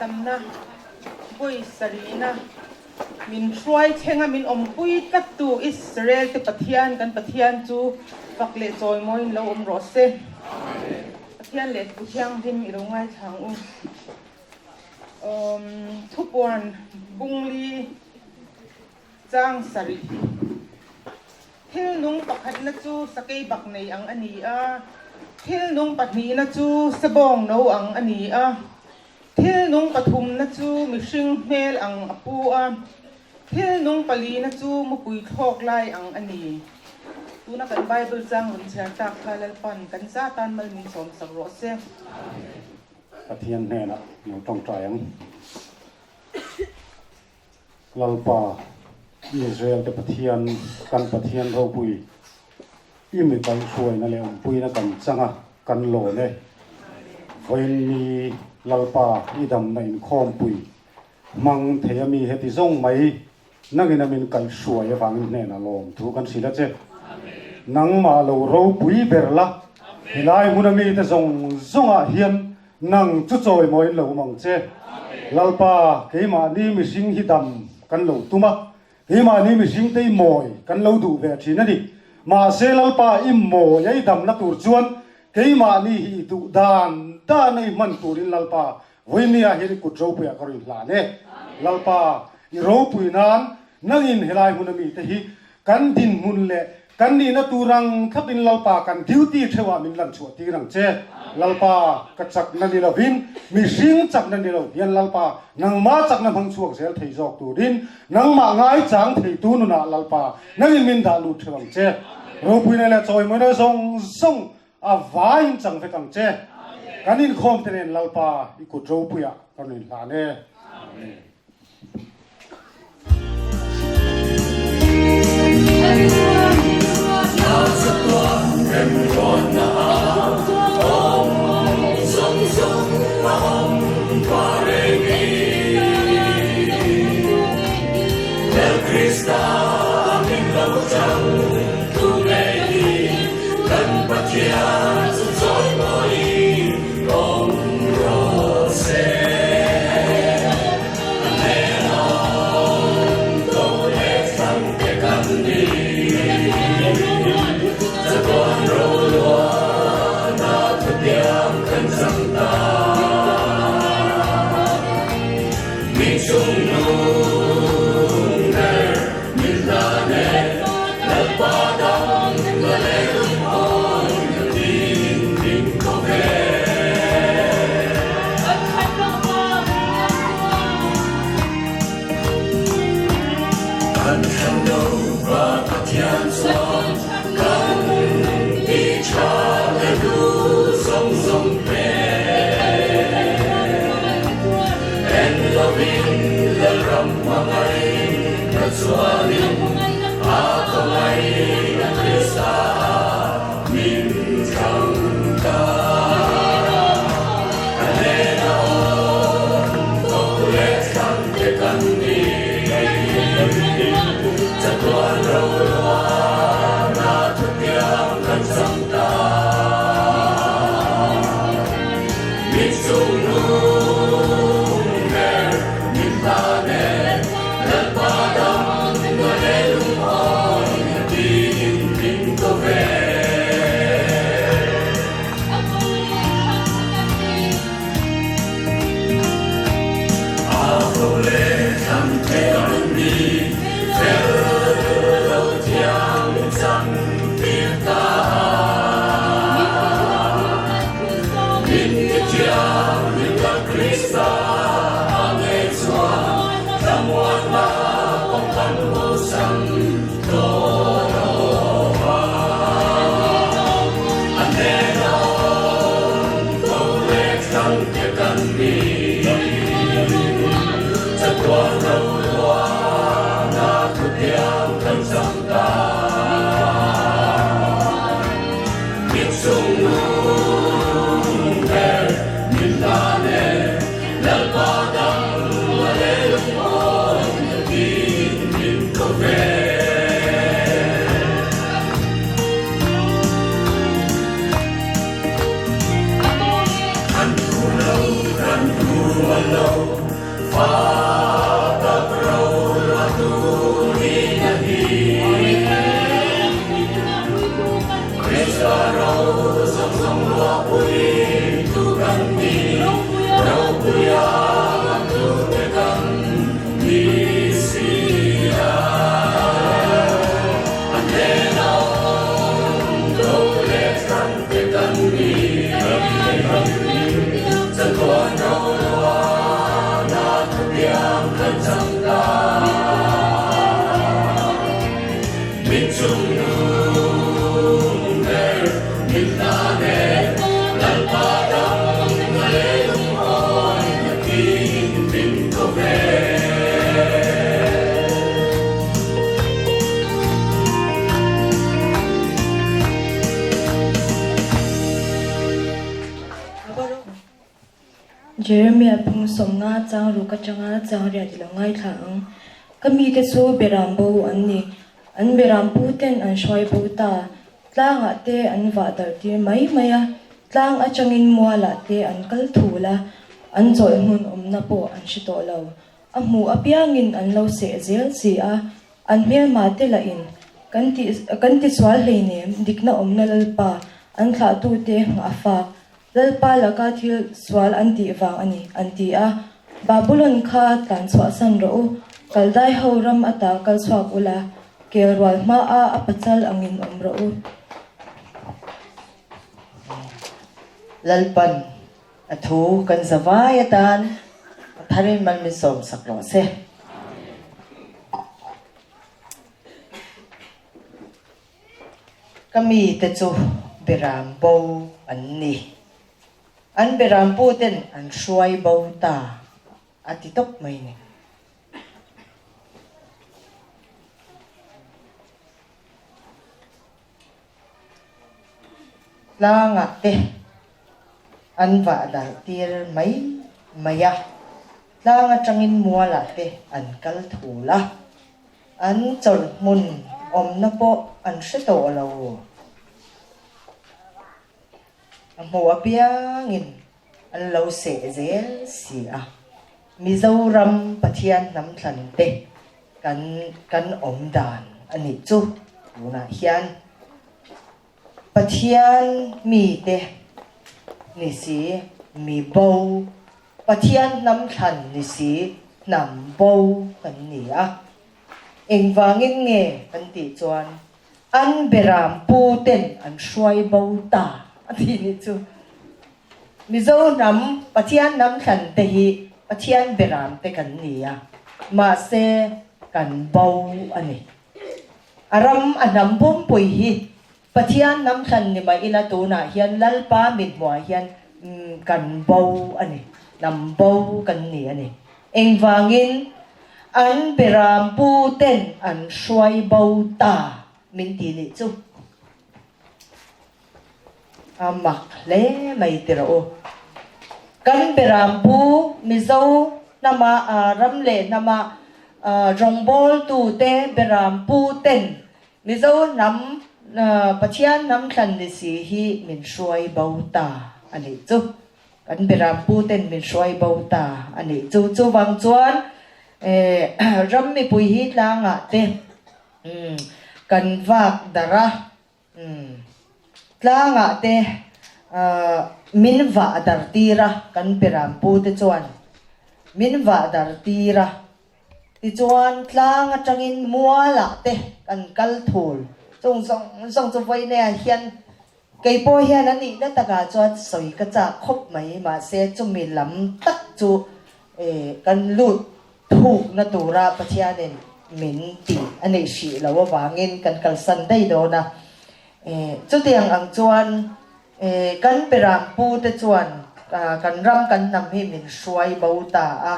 tam na bui sari na min shuai thenga min pui kat tu Israel te pathian kan pathian chu fakle choi moin lo ro se pathian le bu thiang din i ro ngai thang u thupuan bungli chang sari thil nung pakhat na chu sakei bak nei ang ani a thil nung pahni na chu sabong no ang ani a thil nung pathum na chu mihring hmel ang apu a thil nung pali na chu mupui thok lai ang ani tuna kan Bible chang run cher tak khalal pan kan satan mal min som sak ro se pathian ne na no tong tryang lalpa Israel te pathian kan pathian ro pui imi kan suai na le pui na kan changa kan lo ne voin mi lalpa idam na in khom pui mang theyami heti zong mai nangina min kan suai awang ne na lom thu kan sila che nang ma lo ro pui berla hilai munami te zong zonga hian nang chu choi moi lo mang che lalpa keima ni mi sing hidam kan lo tuma keima ni mi sing te moi kan lo du ve thina ni ma se lalpa im mo yai dam na tur chuan keima ni hi du dan da nei man turin lalpa voinia hi ku tro pya kari la ne lalpa i ro puinan nangin helai munami te hi kan din mun le kan ni na turang khapin lalpa kan duty thewa min lan chu ti rang che lalpa ka chak na ni lovin mi sing chak na ni lo hian lalpa nang ma chak na phang chuak zel thei jok tu din nang ma ngai chang thei tu nu na lalpa nang min da lu thewang che ro puina le choi mo na song song a vain chang fe kang che kanin khom tenen lalpa i ku tro puya kanin la ne Jeremiah pung som nga chang ru ka changa chang ria di langai thang kami te chu beram bo anni an beram pu ten an shwai bo ta tlang a te an va dar ti mai maya tlang a changin muala te an kal thula an chol mun na po an shi to lo a mu apiangin an lo se zel si a an mel ma te la in kan ti swal hle ne dikna na lalpa an thla tu te nga fa lalpa laka thil swal anti wang ani anti a babulon kha tlan chwa san ro kaldai horam ata kal chwak ula kelwal ma a apachal angin ro lalpan athu kan zawai atan tharin man mi som saklo se kami te chu beram bo anni an beram pu ten an shwai bo ta atitok mai ni la nga te an va dal tir mai maya la nga changin muala te an kal thula an chol mun om na po an hreto lo ang mua piangin an lo se zel si a mizoram pathian nam thlan te kan om dan ani chu una hian pathian mi te ni si mi bo pathian nam thlan ni si nam bo kan ni a engwangin nge kan ti chuan an beram pu ten an shwai bo ta ati ni chu mizo nam pathian nam thlan te hi pathian beram te kan ni a ma se kan bo ani aram anam bom pui hi pathian nam thlan ni mai ila tu na hian lalpa mit mo hian kan bo ani nam bo kan ni ani engwangin an beram pu ten an shwai bo ta min ti ni chu amak le mai tiro kan beram pu mizo nama ram le nama rongbol tu te beram pu ten mizo nam pathian nam thlan ni si hi min shwai bo ta ani chu kan beram pu ten min shwai bo ta ani chu chu wang chuan ram mi pui hi tlanga te kan vak dara tlanga te min va dar tira kan beram pu te chuan min va dar tira ti chuan tlanga tangin muala te kan kal thul song chu voi ne hian kei po hian ani na taka chuan soi ka cha khop mai ma se chu mi lam tak chu kan lut thuk na tura pathianin min ti ani shi lawa wangin kan kalsan dai do na chu tiang ang chuan kan peram pu te chuan kan ram kan nam hi min shwai bo ta a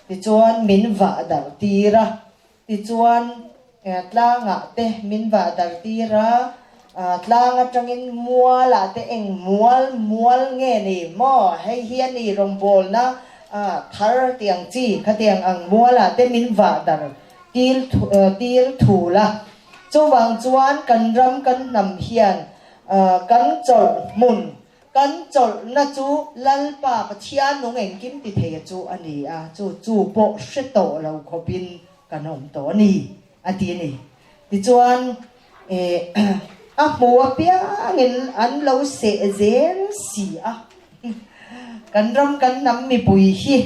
ti chuan min va dar tira ti chuan tlanga te min va dar tira tlanga tangin muala te eng mual nge ni mo hei hian ni rongbol na thar tiang chi khatiang ang muala te min va dar til thula chu wang chuan kan ram kan nam hian kan chol mun kan chol na chu lalpa pathian nong eng kim ti the chu ani a chu po hreto lo khopin kanom to ni อดีนี่ที่จวนมัวเปียเงินอันเราเสียเจนสีกันรำกันนำมีปุ๋ยฮี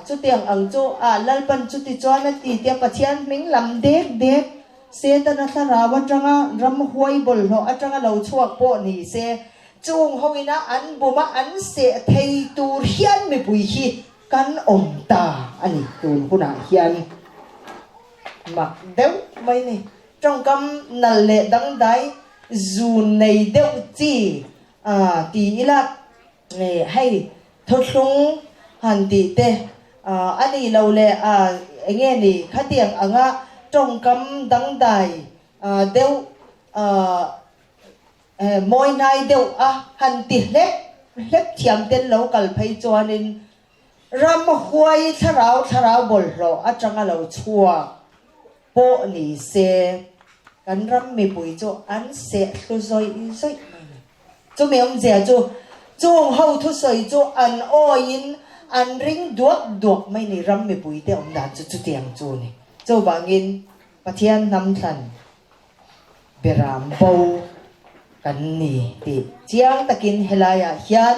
จุดเตียงอังจูลัลปันจุดที่จวนนั่นตีเตียปะเทียนมิงลำเด็กเด็กเสตนาสาราวัจังรำหวยบลเราจังเราชวกโปนี่เสจุงหอยนะอันบุมาอันเสไทยตูเฮียนมีปุ๋ยฮีกันอมตาอันนี้ตูนผู้น่าเฮียนมักเด้อไม่นี่จงกำนั่นแหละดังได้จูในเด้อจีตีละเนี่ยให้ทดลองหันตีเตอันนี้เราเลยเงี้ยนี่ข้าเตียงจงกำดังได้เด้อมวยนายเด้อหันตีเล็กเทียมเต้นเรากัลไปจวนินรำหวยทาราวบลเราจังเราชัวโปนี่เสกันรำมีปุ๋ยจูอันเสทุซอยจูไม่อมเสียจูงเขาทุซอยจูอันโอยินอันริงดวกไม่นี่รำมีปุ๋ยเดียวอมดานจูเตียงจูนี่จูบางินปะเทียนน้ำทันเบรามโบกันนี่ติเจียงตะกินเฮลายาเฮียน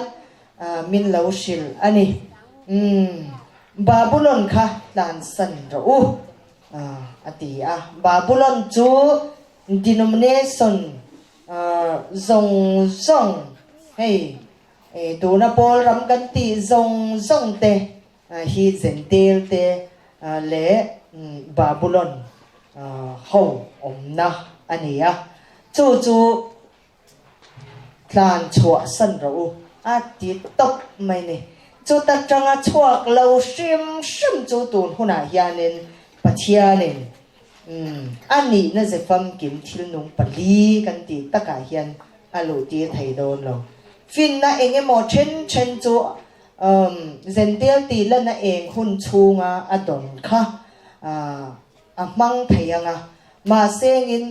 มินเลวชิลอันนี้บาบูลอนค่ะลานสันรูอติบาบูลอนจู denomination zong hey tu na pol ram kan ti zong te hi zentel te le babylon ho omna ania chu tlan chua san ro ati top mai ne chu ta changa chuak lo shim chu tun huna hianin pathianinอันนี้น่าจะฟังกินที่นุ่งปลีกันตีตะกาเฮียนอาลูตีไทยโดนเราฟินน่ะเองหมอเช่นจูเซนเตียตีแล้วน่ะเองคุณชูงอดอนค่ะมังไทยมาเซงิน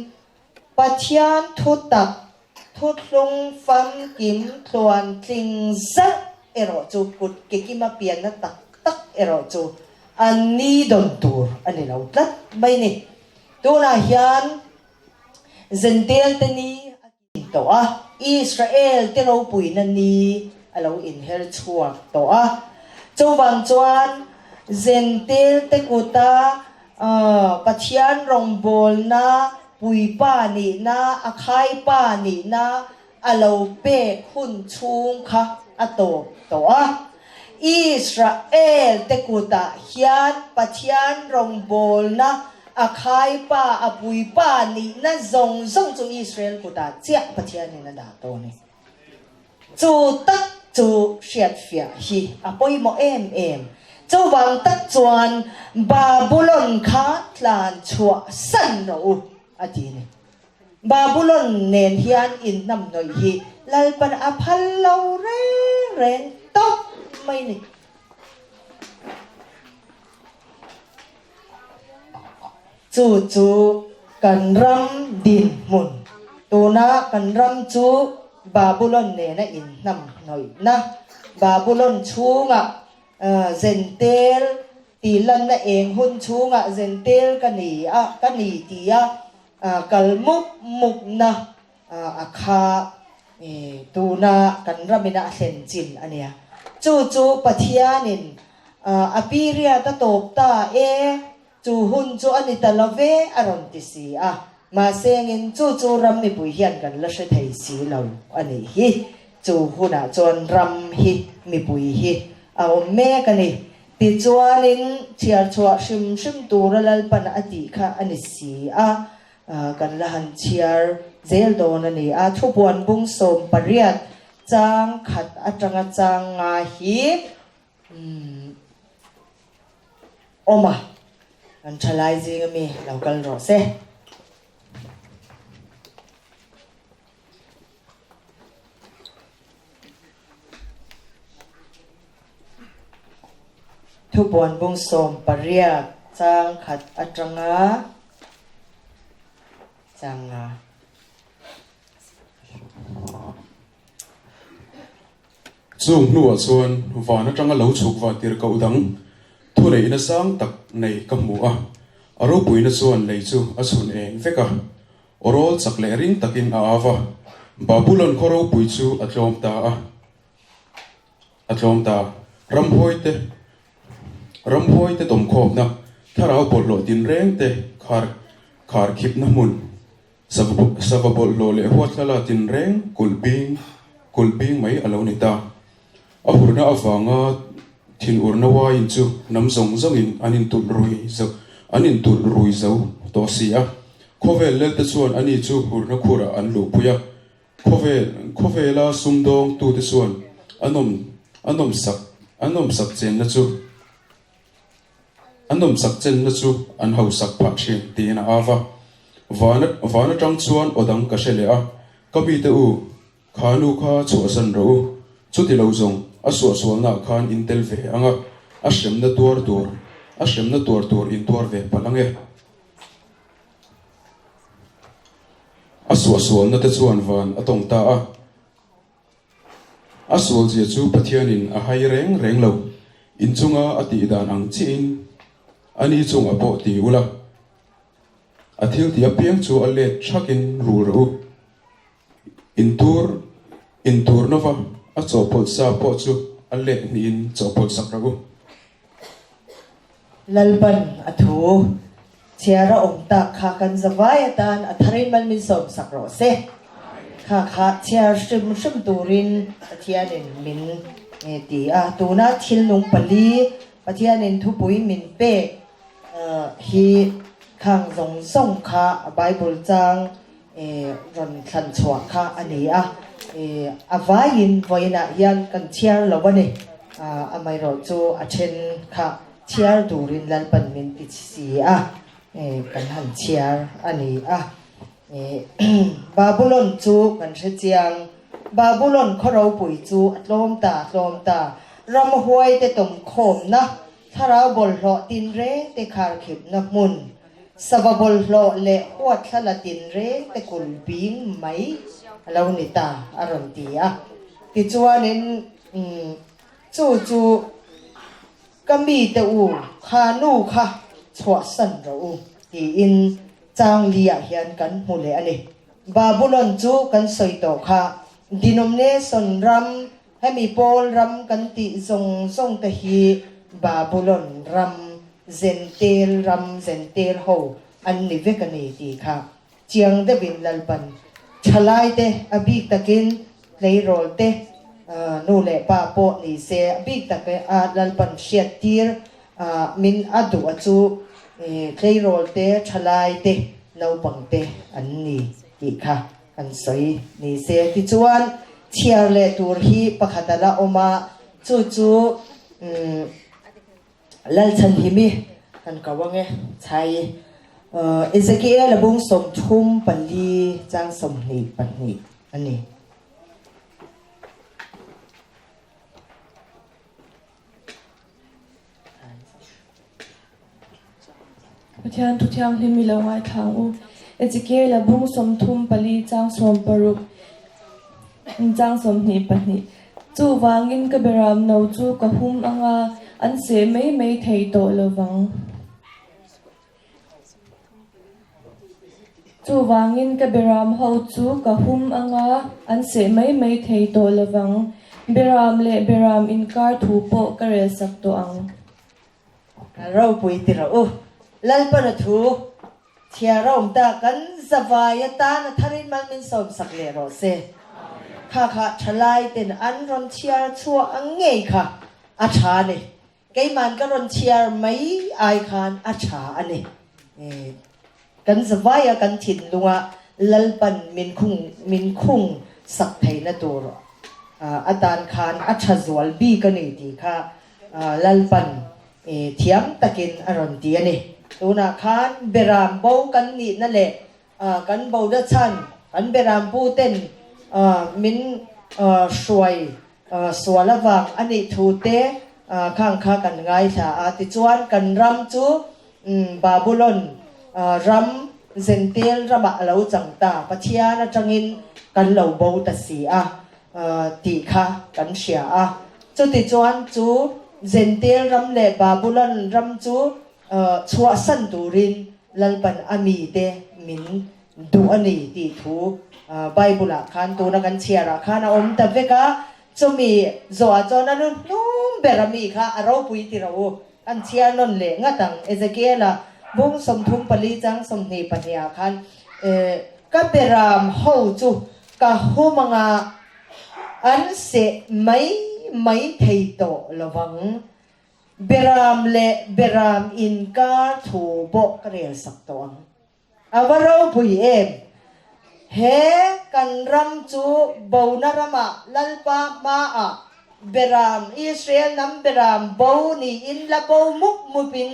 ปัจจันทุตักทุดลงฟังกินทวนจิงซักรอจูกุดเกกิมาเปลี่ยนน่ะตักรอจูอันนี้โดนตัวอันนี้เราตัดไม่นี่ตัวน่ะเฮียนเซนเตียลตันี้ตัวอิสราเอลที่เราปุยนันนี้เราอินเฮลชัวตัวจูบังจวนเซนเตียลตะกุตาปัจจันรงบอลนะปุยป้านี่นะอาคายป้านี่นะเราเป้คุณชุงค่ะตัวอิสราเอลตะกุตาเฮียนปัจจันรงบอลนะอาคายป้าอาปุยป้านี่นั่นส่งจูอิสราเอลกูตาเจ้าประเทศนี่นั่นด่าตัวนี่จูตักจูเสียดเฟียฮีอาปุยโมเอ็มจูวังตักจวนบาบูลอนคาทลานชัวสันโรอาทีนี่บาบูลอนเนนเฮียนอินนำหน่อยฮีลัลปันอภัลเลาเรนตบไม่นี่จูกันรำดินมุนตัวน่ะกันรำจูบาบูลอนเนี่ยนะอินนำหน่อยนะบาบูลอนชูงะเซนเตลตีลันนะเองหุ่นชูงะเซนเตลกันนี่ตีกัลมุกนะอาคาตัวน่ะกันรำมินะเซนจินอันเนี้ยจูปะเทียนินอภิเรียตะโตบตาจูหุ่นจูอันนี้ตลอดเวอารมณ์ที่สีมาเซงินจูรำมีปุยเฮียนกันแล้วใช้ไทยสีเราอันนี้ฮิจูหุ่นจวนรำฮิมีปุยฮิเอาแม่กันนี่ติจวนนินเชียร์ชัวชิมตัวละลปันอดีค่ะอันนี้สีกันละหันเชียร์เซลโดนอันนี้ทุบวันบุ้งสมปริยัดจางขัดจางฮิโอมาอันชลายจิงมีเรากันรอเซทุบวันบุ้งสมปริยัดจางขัดจางจูงนัวชวนวานะจังเหลาฉุกวาตีรกอุดังทุเรศนะสังตักในกำมัว aro puina chuan lei chu a chhun eng veka orol chak le ring takin a ava babulon khoro pui chu a tlawm ta ramhoi te tom khop na tharau bol lo tin reng te khar khip na mun sava bol lo le huat khala tin reng kulbing mai alo ni ta a hurna awanga thin urna wa in chu nam zong zong in anin tul rui zo to sia khovel le te chuan ani chu hurna khura an lu puya khovela sumdong tu te chuan anom sak chen na chu an hau sak pha thin ti na ava vana tang chuan odang ka shele a kabi te u khanu kha chu san ro chu ti lo zong a sual na khan intel ve anga a shem na tur in tur ve palange a sual na te chuan van atong ta a sual je chu pathianin a hai reng lo in chunga ati dan ang chin ani chung a po ti ula a thil ti a piang chu a le thakin ru ro in tur nova a chopol sa po chu a le ni in chopol sakragu lalban athu chiara omta kha kan zawai atan atharin mal min som sakro se kha chiar shim turin pathianin min ti a tuna thil nung pali pathianin thu pui min pe hi khang zong song kha bible chang ron thlan chhuak kha ani a avain voina yan kan chiar lawani amai ro chu a then kha chiar durin lalpan min ti si a kan han chiar ani a babylon chu kan se chiang babylon khoro pui chu atlom ta ram huai te tom khom na tharau bol lo tin re te khar khip na mun savabol lo le huat thala tin re te kul bing mai alo ni ta aron ti a ti chuanin chu kami te u khanu kha chwa san ro u ti in chang lia hian kan hule ani babylon chu kan soi to kha denomination ram hemi pol ram kan ti zong te hi babylon ram zentel ho an ni vekani ti kha chiang de bin lalpan thalai te abi takin leirol te nu le pa po ni se abi tak a lalpan shiat tir min adu achu leirol te thalai te no bang te an ni ti kha kan soi ni se ti chuan chiar le tur hi pakhatala oma chu lal chan himi kan kawange chai Ezekiel labung som thum pali chang som ni pani ani Pathian thu thiang himi lo ngai thang u Ezekiel labung som thum pali chang som paruk chang som ni pani chu wangin ka beram no chu ka hum anga an se mei thei to lovang chu wangin ka beram ho chu ka hum anga an se mei thei to lovang beram in kar thu po ka rel sak to ang ro pui ti ro lal pan thu thia rom ta kan zawaya ta na tharin mal min som sak le ro se kha thalai ten an ron chiar chua angei kha a tha ni cái man ka ron chiar mai ai khan a tha ani kan zawaya kan thin lunga lalpan min khung sak thei na tur atan khan a tha zual bi ka ni ti kha lalpan thiam takin aron ti ani tuna khan beram bo kan ni na le kan bo da chan kan beram pu ten min shuai swalawang ani thu te khang kha kan ngai tha ti chuan kan ram chu babylon ram zentel rama lo changta pathian atangin kan lo bo ta si ti kha kan sia chu ti chuan chu zentel ram le babylon ram chu chua san turin lalpan ami te min du ani ti thu Bible khan tu na kan chiara khana om ta veka chumi zo a chona nun num berami kha aro pui ti ro an chia non le ngatang Ezekiela bung som thum pali chang som ni pania khan ka beram ho chu ka humanga an se mai thei to lawang beram le beram in ka thu bo krel sak tong awaro pui em he kan ram chu bona rama lalpa ma a beram Israel nam beram bo ni in la bo muk mupin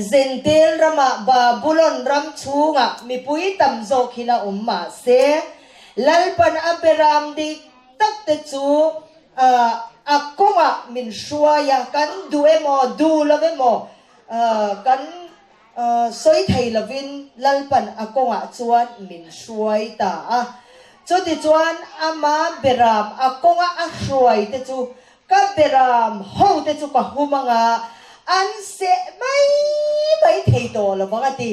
zentel rama babulon ram chunga mi pui tam zo khila umma se lalpan a beram di tak te chu akonga min shuaya kan duemo du lovemo kan soi thei lovin lalpan akonga chuan min shuai ta chu ti chuan ama beram akonga a shuai te chu ka beram ho te chu ka humanga an se mai thei to lovanga ti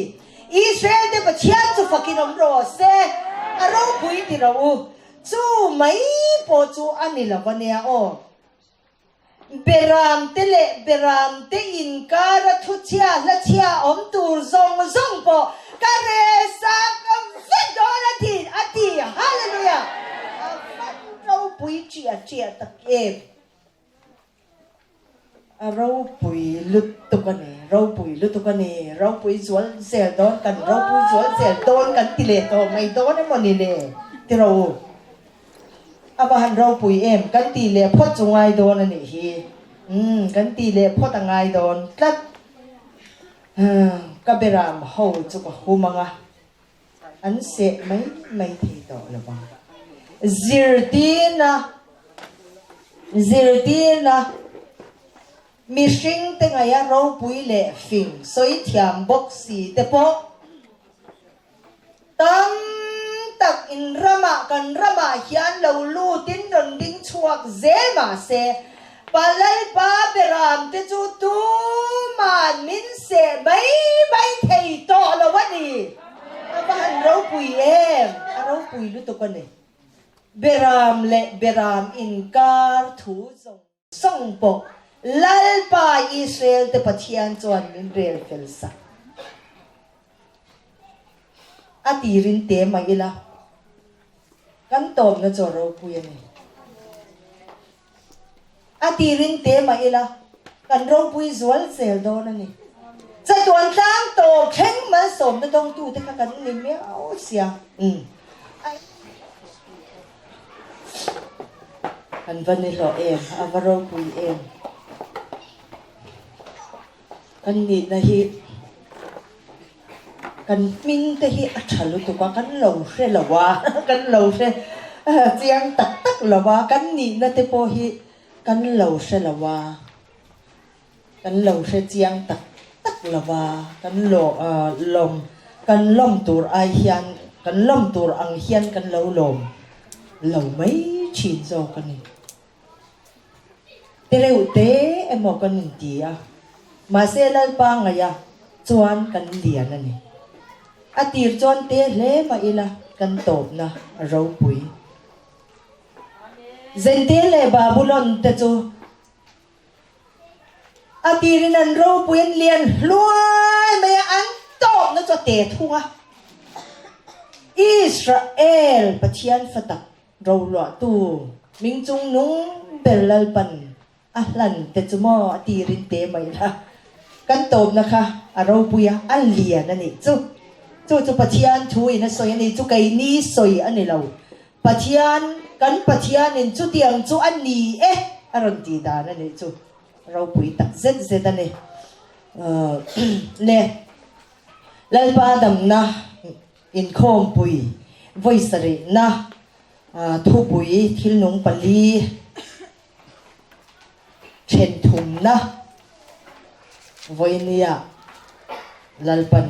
Israel te pachian chu fakinom ro se aro pui ti ro chu mai po chu ani lavania o beram te in kara thu chia la chia om tur zong po kare sa ka vedola ti ati hallelujah aro pui chia tak em aro pui lut tu kani ro pui zual sel don kan ro pui zual sel don kan ti le to mai don e moni le ti ro abahan ro pui em kan ti le phot chungai don ani hi kan ti le phot angai don tlat ka beram ho chu ka humanga an se mai thi to lawa zirtina mishing te ngaya ro pui le fing soi thiam bok si te po tam tak in rama kan rama hian lo lu tin ron ding chuak zema se palal pa beram te chu tu man min se mai thei to lo wani aban ro pui em ro pui lu to kan ne beram in kar thu song po lalpa Israel te pathian chuan min rel fel sa atirin te mai ila kan tom na choro puya ni atirin te mai ila kan ro pui zual sel do na ni cha tuan tang to kheng ma som na dong tu te ka kan ni me au sia kan vanilo em avaro pui em kan ni na hi kan min te hi athalu tu ka kan lo hre lawa kan lo hre chiang tak lawa kan ni na te po hi kan lo hre lawa kan lo hre chiang tak lawa kan lo kan lom tur ai hian kan lom tur ang hian kan lo mai chin zo kan ni te leu te emo kan ni dia ma se lal pa ngaya chuan kan lian ani atir chuan te hle ma ila kan top na ro pui zente le babulon te chu atirin an ro pui an lian luai me an top na cho te thunga Israel pathian fatak ro lo tu ming chung nung belal pan ahlan te chu mo atirin te mai la kan top na kha aro puya an lian ani chu pathian thui na soi ani chu kai ni soi ani lo pathian in chu tiang chu ani aron ti da na ni chu ro pui tak zet ani le lal pa dam na in khom pui voisari na thu pui thil nung pali chen thum na voinia lalpan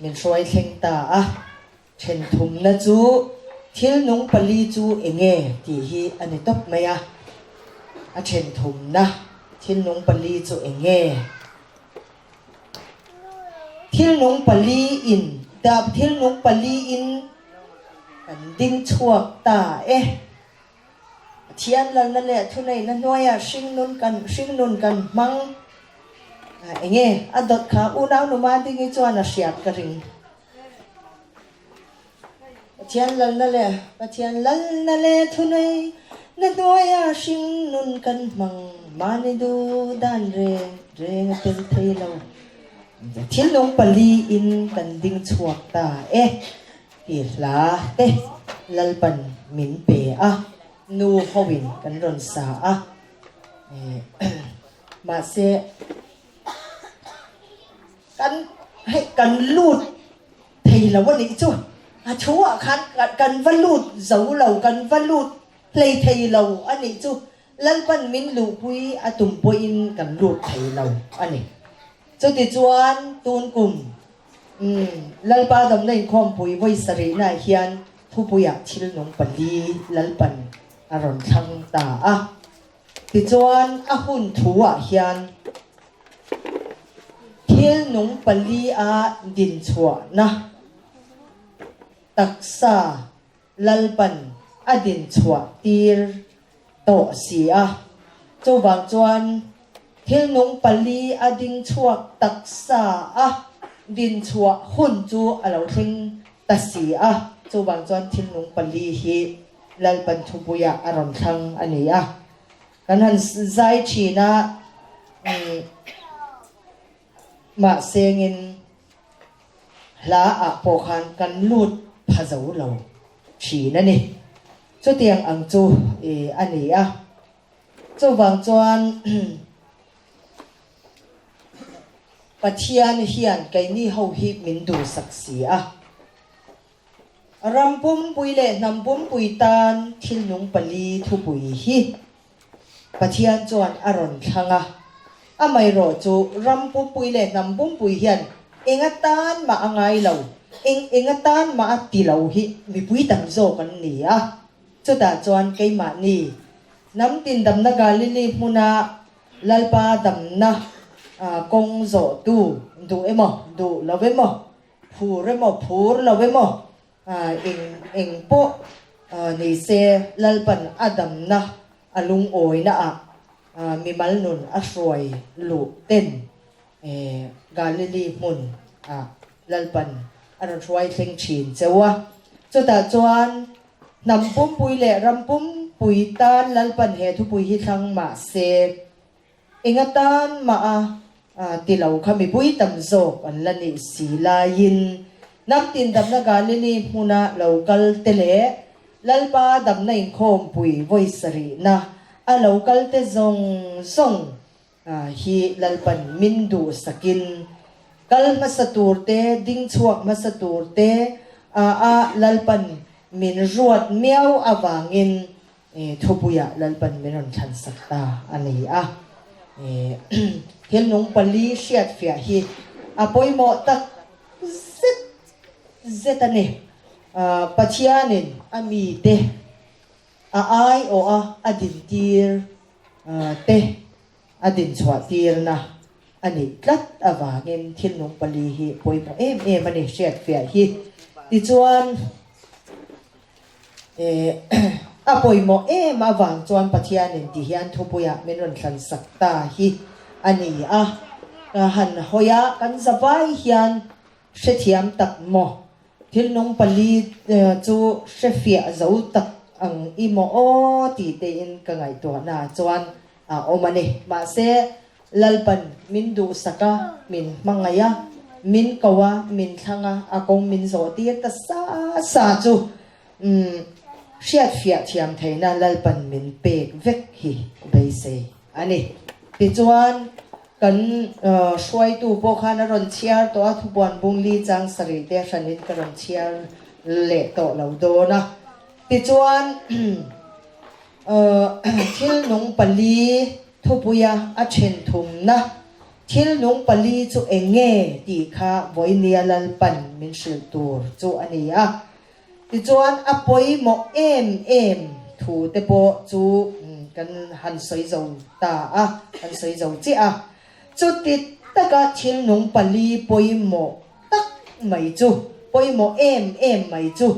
min soi thleng ta chen thum na chu thil nung pali chu enge ti hi ani top maya a chen thum na thil nung pali chu enge thil nung pali in dap thil nung pali in kan ding chuak ta thian lal na le thu nei na noya sing nun kan mang enge adot kha unaw nu ma ding I chuan a hriat ka ring thian lal na le thu nei na noya sing nun kan mang mani du dan re nga tel thei lo thil nung pali in kan ding chuak ta ti hla te lalpan min pe nu howin kan ron sa ma se kan lut thei lo wa ni chu chu khan kan valut zau lo kan valut play thei lo ani chu lalpan min lu pui atum poin kan lut thei lo ani chu ti chuan tun kum lalpa dam nei khom pui voi sari na hian thu puya thil nong pali lalpan aron thang ta ti chuan a hun thuwa hian thil nong pali din chua na taksa lalpan adin chua tir to si chu wang chuan thil nong pali ading chuak taksa din chua hun chu alo thing ta si chu wang chuan thil nong pali hi lalpan thupuya aron thang ani kan han zai china ma sengin hla pokhan kan lut phazau lo china ni chu tiang ang chu ani chu wang chuan pathian hian kai ni ho hi min du saksi rampum puile nampum puitan thil nung pali thu pui hi pathian chuan aron thanga amai ro chu rampum puile nampum pui hian engatan ma angai lo engatan ma ati lo hi mi pui tam zo kan ni chu ta chuan kai ma ni nam tin dam na galili muna lalpa dam na kong zo tu du emo du lovemo phuremo phur lovemo eng po ni se lalpan adam na alung oi na mi mal nun asroi lu ten galili mun lalpan aron roi thleng chin chewa chu ta chuan nampum pui le rampum pui tan lalpan he thu pui hi thang ma se engatan ma tilau khami pui tam zo an lani sila yin nam tin dam na galini muna local tele lalpa dam na in khom pui voicery na a local te zong hi lalpan mindu sakin kal masatur te ding chuak masatur te lalpan min ruat miao awangin thupuya lalpan minon than sakta ani thil nung pali hriat fia hi apoimo tak zetane pathianin ami te ai o adin tir te adin chwa tir na ani tlat awangin thil nung pali hi poimo ani hriat fia hi ti chuan apoimo awang chuan pathianin ti hian thupuya menon thlan sakta hi ani han hoya kan zawai hian hrethiam tak mo thil nung pali chu hrefia zo tak ang imo ti te in ka ngai to na chuan omani ma se lalpan min du saka min mangaya min kawa min thanga akong min zo ti ta sa chu hriat fia thiam theina lalpan min pek vek hi bei se ani ti chuan kan hruai tu po khan ron chiar to thupuan bungli chang sari te hranit ka ron chiar le to lo do na ti chuan thil nung pali thupuya a then thum na thil nung pali chu enge ti kha voinia lalpan min hril tur chu ani ti chuan apoi mo em thu te po chu kan han soi zo ta han soi zo chi chu ti taka thil nung pali poi mo mai chu poimo em mai chu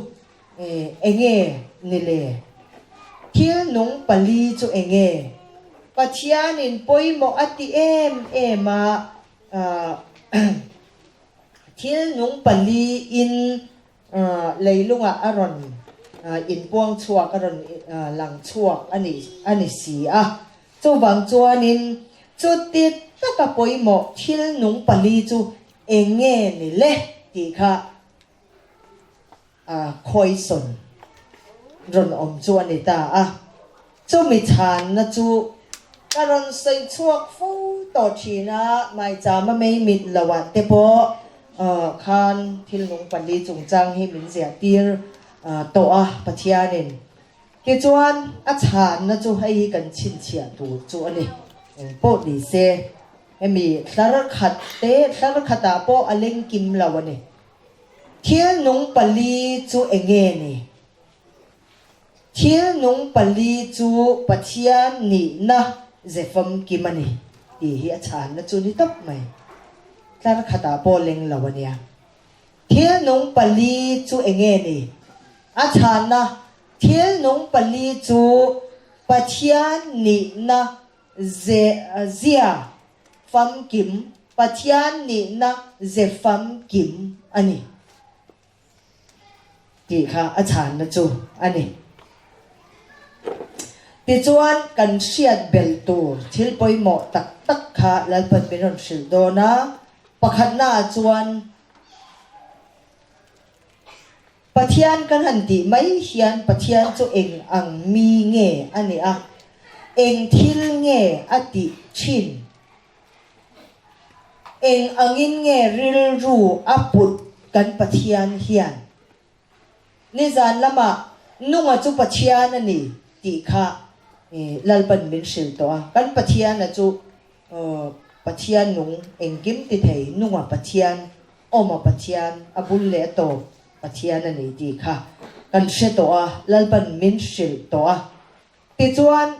enge nile thil nung pali chu enge pathianin poimo ati ema thil nung pali in leilunga aron in puang chuak aron lang chuak ani si a chu wang chuanin chu tit taka poimo thil nung pali chu enge ni le ti kha khoi son ron om chuan ni ta a chu mi chan na chu karon sei chuak fu to thina mai cha ma mei mit lawa te po khan thil nung pali chung chang hi min zia tir to a pathianin ke chuan a chan na chu hei kan chin chia tu chu ani po ni se emi tlar khata po aling kim lawani thil nung pali chu enge ni thil nung pali chu pathian ni na zefam kimani ti hi a chan na chu ni top mai tlar khata po leng lawania thil nung pali chu enge ni a chan na thil nung pali chu pathian ni na zia fam kim pathian ni na zefam kim ani ti kha a chan na chu ani ti chuan kan hriat bel tur thil poimo tak tak kha lalpan binon hril dona pakhat na chuan pathian kan han ti mai hian pathian chu eng ang mi nge ani a eng thil nge ati thin eng angin nge ril ru aput kan pathian hian ni zan lama nunga chu pathian ani ti kha lalpan min hril to a kan pathian a chu pathian nung engkim ti thei nunga pathian oma pathian abul le to pathian ani ti kha kan hre to a lalpan min hril to a ti chuan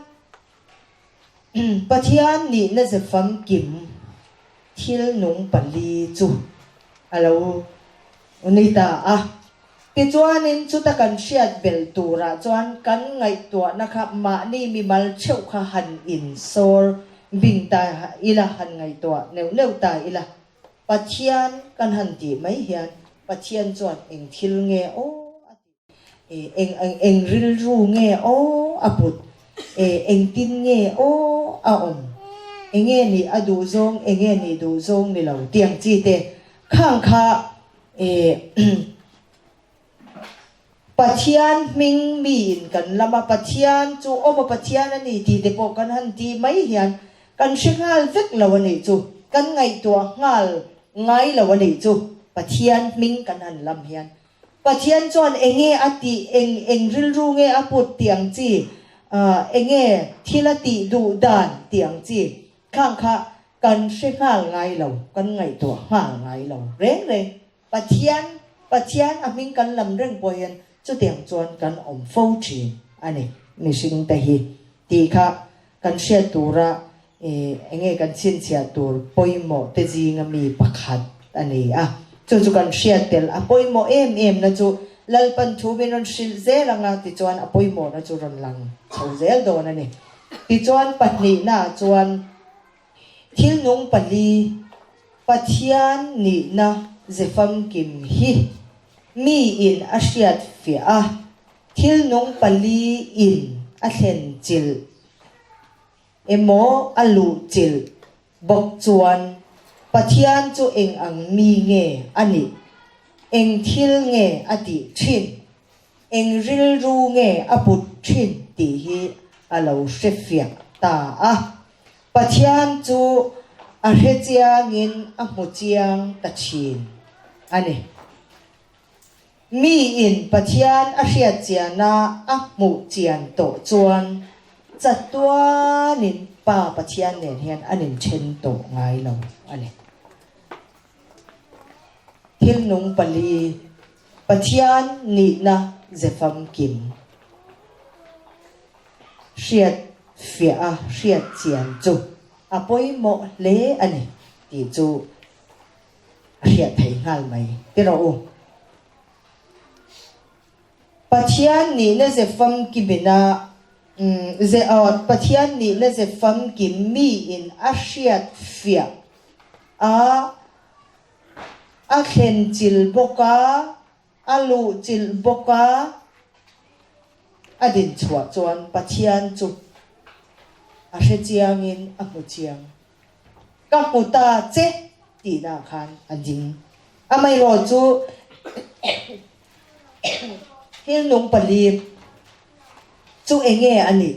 pathian ni na zefam kim thil nung pali chu alo nei ta a ti chuanin chu ta kan hriat bel tura chuan kan ngai to na kha ma ni mi mal cheu kha han in sor bing ta ila han ngai to neu ta ila pathian kan han ti mai hian pathian chuan eng thil nge o eng ril ru nge o aput eng tin nge o a om enge ni adu zong enge ni du zong ni lo tiang chi te khang kha pathian ming mi in kan lama pathian chu oma pathian ani ti te po kan han ti mai hian kan hringal vek lawani chu kan ngai to ngal ngai lawani chu pathian ming kan han lam hian pathian chuan enge ati eng ril ru nge aput tiang chi enge thilati du dan tiang chi khang kha kan hringal ngai lo kan ngai to ngai lo reng pathian aming kan lam reng po hian chu tiang chuan kan om fo thin ani mi sing ta hi ti kha kan hriat tura enge kan chin chia tur poimo te jinga mi pakhat ani a chu kan hriat tel a poimo em na chu lalpan thu binon hril zelanga ti chuan a poimo na chu ron lang chho zel do na ni ti chuan pahni na chuan thil nung pali pathian ni na zefam kim hi mi in a hriat fia a thil nung pali in a thlen chil emo alu chil bok chuan pathian chu eng ang mi nge ani eng thil nge ati thin eng ril ru nge aput thin ti hi alo hrefia ta a pathian chu a hre chiangin a hmu chiang ta thin ani mi in pathian a hriat chiana a hmu chian to chuan chatuanin pa pathian nen hian anin then to ngai lo ani thil nung pali pathian ni na zefam kim hriat fia a hriat chian chu a poimo le ani ti chu เรียไทยงานไหมที่เราปัจจัยนี้น่าจะฟังกิบินาจะปัจจัยนี้น่าจะฟังกิมีอินอาเซียนฟิยอาเข็นจิลบกาอาลูจิลบกาอดินชัวจวนปัจจัยจุอาเซียงอินอามุเจียงกับมุตาเจตีนาคันอันจริงไม่รอจูเฮียนงปลีจูเองอันนี้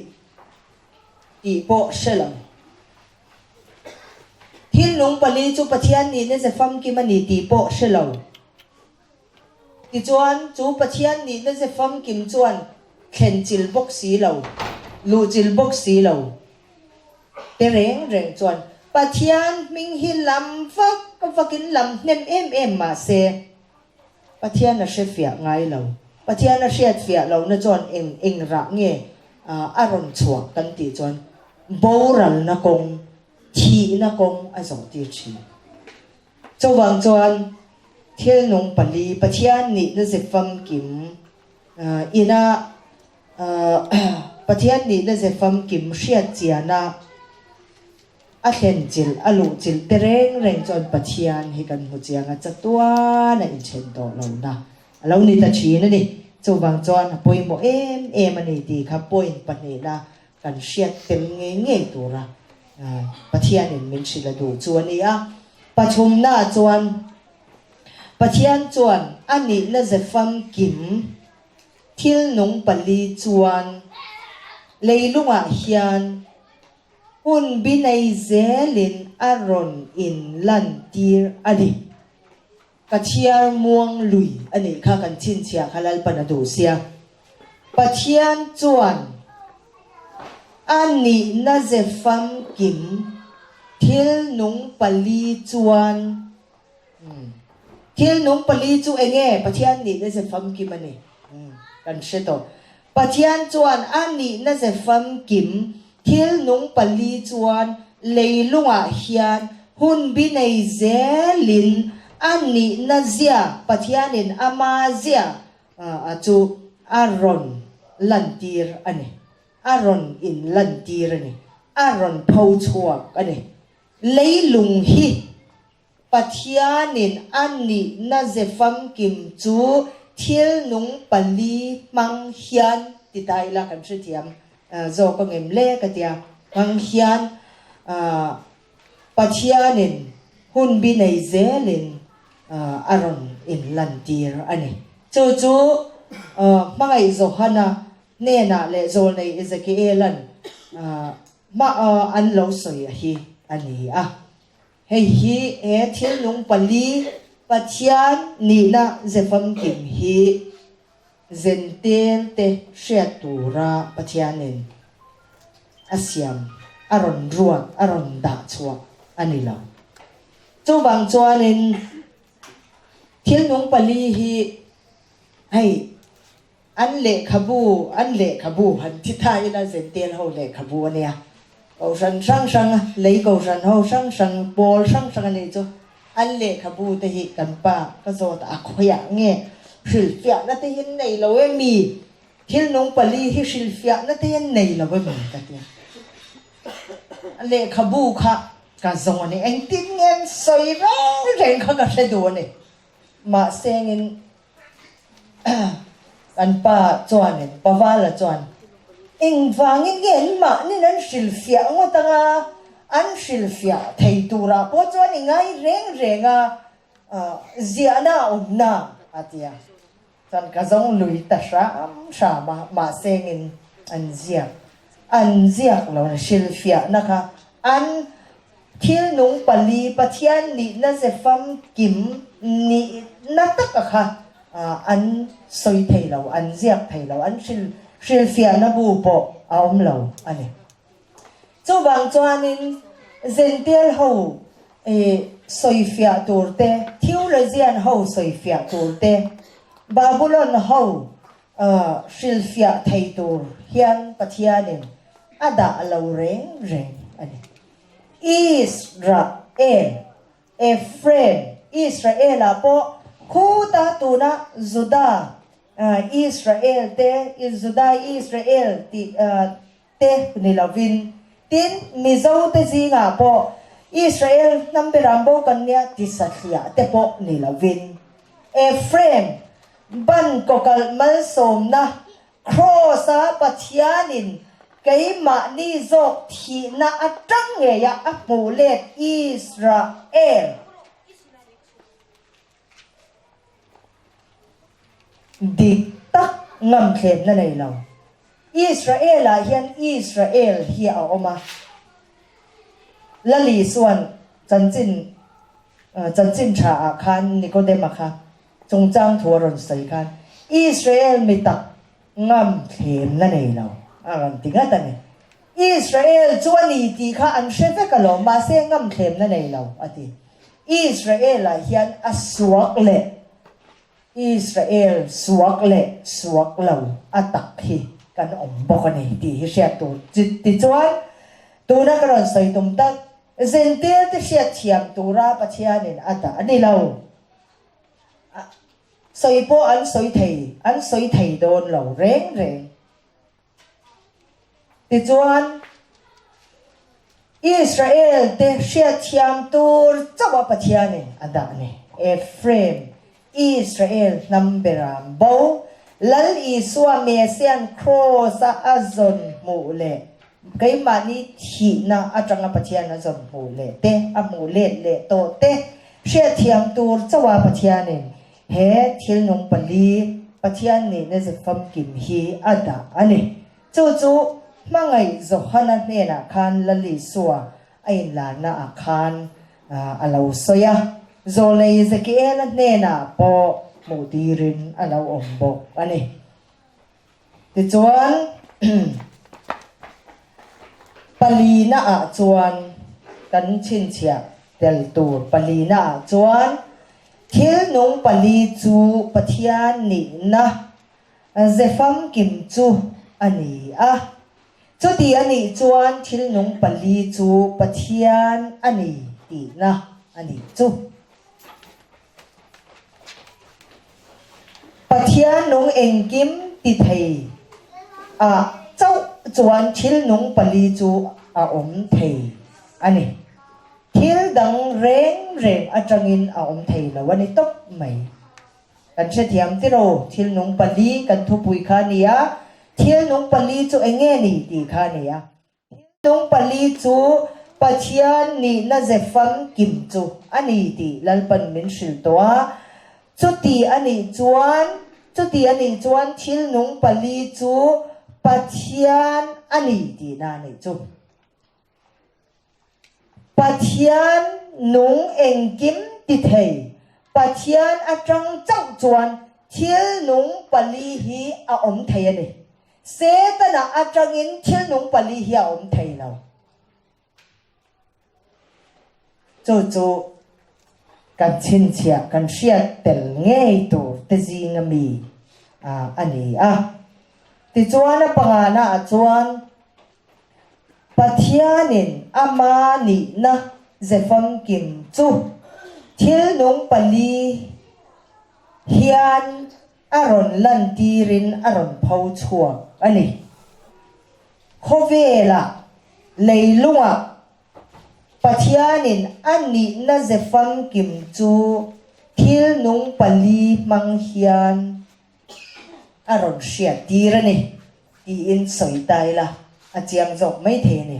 อีโปเชลังเฮียนงปลีจูปัจจัยนี้เนี่ยจะฟังกิมันนี่ตีโปเชลังที่จวนจูปัจจัยนี้เนี่ยจะฟังกิมจวนเข็นจิลบกสีเหลาลูจิลบกสีเหลาเตรงจวนปัจจัยมิงหิลำฟักก็ฟักินลำเนมเอ็มมาเซปัจจัยน่ะเชฟเฟียไงเหลาปัจจัยน่ะเชฟเฟียเหลาน่ะจวนเองรักเงี้ยอารมณ์ชัวกันตีจวนโบราณนักงทีนักงไอ้สองตีชีเจ้าวังจวนเที่ยนงปลีปัจจัยนี้น่ะจะฟังกิมอีน่าปัจจัยนี้น่ะจะฟังกิมเชียเจียน่ะอาเข็นจิลอาลูจิลเตรงจนปัจจัยให้กันหัวเจียงจัดตัวน่ะอินเชนโตเรานะเรานี่ตาชีนั่นนี่เจ้าบางจอนป่วยโมมันนี่ดีครับป่วยปัจเนนะกันเชียเต็มเงี้ยตัวละปัจจัยนี่มันสิละดูจวนนี่ประชุมหน้าจวนปัจจัยจวนอันนี้น่าจะฟังกิมทิลนงปลีจวนเลยลุงเฮียนหุ่นบินัยเซลินอารอนอินลันตีร์อันนี้กัจเชียร์ม่วงลุยอันนี้ข้ากันชินเชียขลัลปนดูเสียปัจเจียนจวนอันนี้น่าจะฟังกิมทิลนุงปลีจวนทิลนุงปลีจูเองปัจเจียนนี้น่าจะฟังกิมอันนี้กันเชตโตปัจเจียนจวนอันนี้น่าจะฟังกิมทิลนุงปลีจวนเลยลุงเฮียนหุ่นบินัยเซลินอันนี้น่าเสียปัจจัยนี้อามาเสียจูอารอนลันตีร์อันนี้อารอนอินลันตีร์อันนี้อารอนพูชัวอันนี้เลยลุงฮีปัจจัยนี้อันนี้น่าจะฟังกิมจูทิลนุงปลีมังเฮียนติดใจละกันสุดที่โจก็เงิมเล่กันเดียมังเฮียนปัจจัยนี้หุ่นบินัยเซลินอารอนอินลันตีร์อันนี้จู่มาไงโจฮันนะเนน่าเลโจในอิสกิเอลันมาอันเราสวยฮีอันนี้เฮีเที่ยนงปลีปัจจัยนี่นะเจฟังกิมฮีเจนเตเตเชียตูระปัจจัยนี้อาเซียมอารอนรัวอารอนดาชัวอันนี้เราจู่บางจวนนี้เที่ยนงปลีฮีให้อันเละขบูหันที่ไทยนะเซนเตียนเขาเละขบูเนี่ยเขาช่างเลยเขาเขาช่างบอลช่างนี่จ้ะอันเละขบูแต่หิกันป้าก็โซตาขยะเงี้ยศิลป์นั่นแต่ยันในเราไม่มีเที่ยนงปลีที่ศิลป์นั่นแต่ยันในเราไม่มีกันเนี่ยอันเละขบูค่ะก็โซนี่เอ็งติ้งเงินสวยแรงเขาก็ใช้ดูนี่มาเซงินอันป้าจวนเนี่ยป้าวาละจวนเอ็งฟังเงี้ยมานี่นั่นศิลป์งวดตั้งอันศิลป์ไทยตัวเราพอจวนยังไงเร่งเสียหน้าอาทิตย์จนก็ต้องลุยตาชามาเซงินอันเสียเราศิลป์นะคะอันที่นุ่งปลีปัจจัยนี้น่าจะฟังกิมนี่นักตะค่ะอันสวยไทยเราอันเสียไทยเราอันศิลป์นับบูปเอาเราอันนี้จู่บางจวนนี้เซนเตียลเขาสวยตัวเตะทิวเลเซียนเขาสวยตัวเตะบาบูลอนเขาศิลป์ไทยตัวเฮียนปัจจัยนี้อาดาเราเร่งอันนี้อิสราเอลเอฟเรม Israel po khu ta tu na Juda Israel te Juda Israel ti te nilavin tin mizo te zinga po Israel namberambo kanya ti satya te po nilavin Ephraim ban kokal malsom na crossa pathianin cái mà ni dọc thì na trăng nghe ya apu let Israel đi tắc ngầm thêm na này nào Israel là hiện Israel hi ở oma là lý xuân chân chính trả khan Nicodemus khan trung trang thua rồi sai khan Israel mi tắc ngầm thêm na này nào tingnan tani Israel chuani ti kha an shefe kalom ba se ngam thlem na nei lo ati Israel la hian aswak le Israel suak lo atak hi kan om bokani ti hi sha tu ti chuan tu na karon sai tum tak zentel te sha thiam tu ra pachianin ata ani lo soi po an soi thei don lo reng ti chuan Israel te hria thiam tur chawa pathianin adane Ephraim Israel namberam bo lal iswa mesian cross azon mule kai mani thi na atanga pathian azon mule te amule le to te hria thiam tur chawa pathianin he thil nong pali pathian ni ne zafam kim hi ada ani chu mangai zohana nena khan lali suwa ai la na khan alo soya zolei zekiel nena po mudirin alo ombo ani ti chuan palina chuan kan chin chia tel tur palina chuan thil nung pali chu pathian ni na zefam kim chu ani chu ti ani chuan thil nung pali chu pathian ani ti na ani chu pathian nung engkim ti thei chau chuan thil nung pali chu om thei ani thil dang reng atangin om thei lo wani top mai kan che thiam ti ro thil nung pali kan thu pui kha nia thil nung pali chu enge ni ti kha nia nung pali chu pathian ni na zefam kim chu ani ti lalpan min shil toa chu ti ani chuan thil nung pali chu pathian ani ti na ni chu pathian nung engkim ti thei pathian atang chau chuan thil nung pali hi om thei ani se ta na atangin thil nung pali hi om thei lo chu kan chin chia kan hria tel ngei tu te zingami ani ti chuan pangana chuan pathianin ama ni na zefam kim chu thil nung pali hian aron lan tirin aron phau chuak ani khovela leilunga pathianin ani na zefam kim chu thil nung pali mang hian aron hria tirani ti in soi tai la achiang jok mai the ni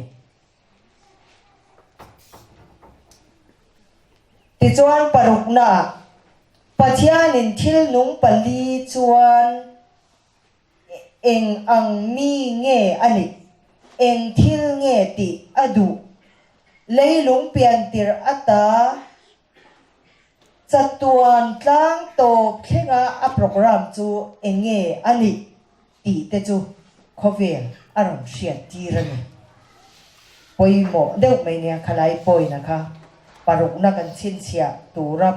ti chuan parukna pathianin thil nung pali chuan eng ang mi nge ani eng thil nge ti adu leilung pian tir ata chatuan tlang to khenga a program chu enge ani ti te chu khovel aron hria tirani poimo deuh mai nia khalai poi na kha parukna kan chin chia turap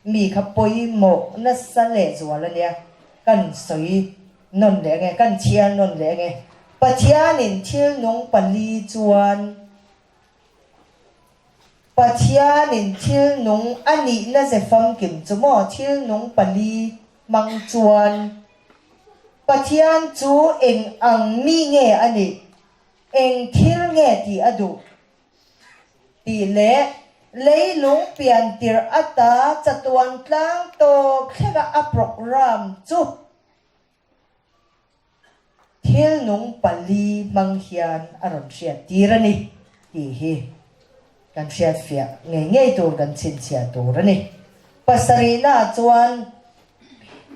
mi kha poimo na sale zuala nia kan soi non le nge kan chia non le nge pathianin thil nung pali chuan pathian in thil nung ani na ze fam kim chumo thil nung pali mang chuan pathian chu eng ang mi nge ani eng thil nge ti adu ti le leilung pian tir ata chatuan tlang to khega a program chu thil nung pali mang hian aron sia tirani ti hi kan sia fia nge tur kan chin sia turani pasarina chuan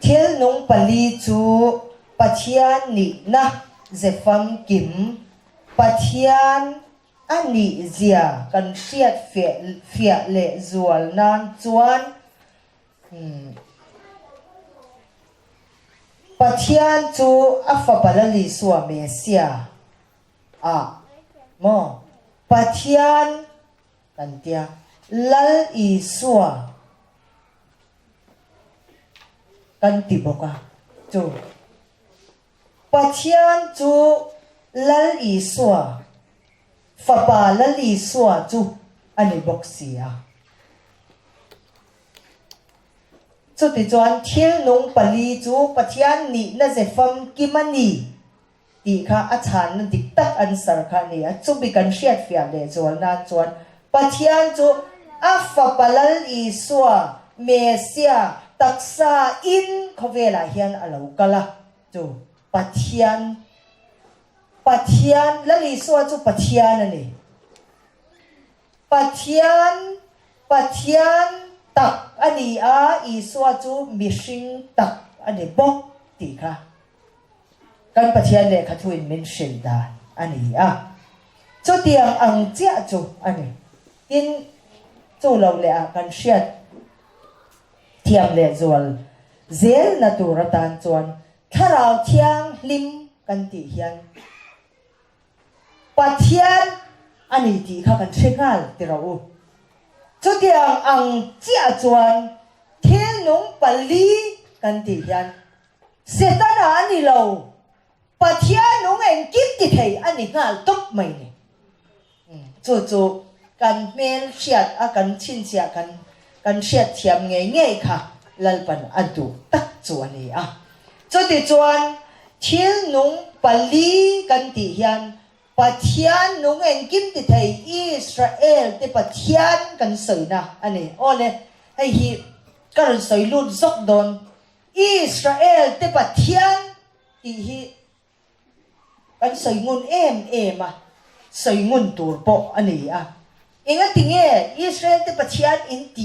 thil nung pali chu pathian ni na zefam kim pathian ani zia kan siat fia le zual nan chuan pathian chu afa balali suwa mesia a mo pathian kan tia lal i suwa kan ti boka chu pathian chu lal i suwa fa pa lal i suwa chu ani boksia chu ti chuan thil nung pali chu pathian ni na ze fam kimani ti kha a chan na dik tak an sar kha ni a chu bi kan hriat fia le zual na chuan pathian chu a fa palal i suwa mesia taksa in khovela hian alo kala chu pathian lali suwa chu pathian ani pathian tak ani a i suwa chu mishing tak ani bok ti kha kan pathian le kha thuin min shil dan ani a chu tiang ang chia chu ani tin chu lo le a kan hriat thiam le zual zel na turatan chuan tharau thiang lim kan ti hian pathian ani ti kha kan threngal tirau chu tiang ang chia chuan thil nung pali kan ti hian setana ani lo pathian nung en kip ti thei ani ngal tok mai ni chu kan mel hriat a kan chin sia kan hriat thiam nge kha lalpan adu tak chu ani a chu ti chuan thil nung pali kan ti hian pathian nung en kim ti thei Israel te pathian kan soina ani ole ai hi kan soi lut zok don Israel te pathian ti hi kan soi ngun em a soi ngun tur po ani a inga tinge Israel te pathian in ti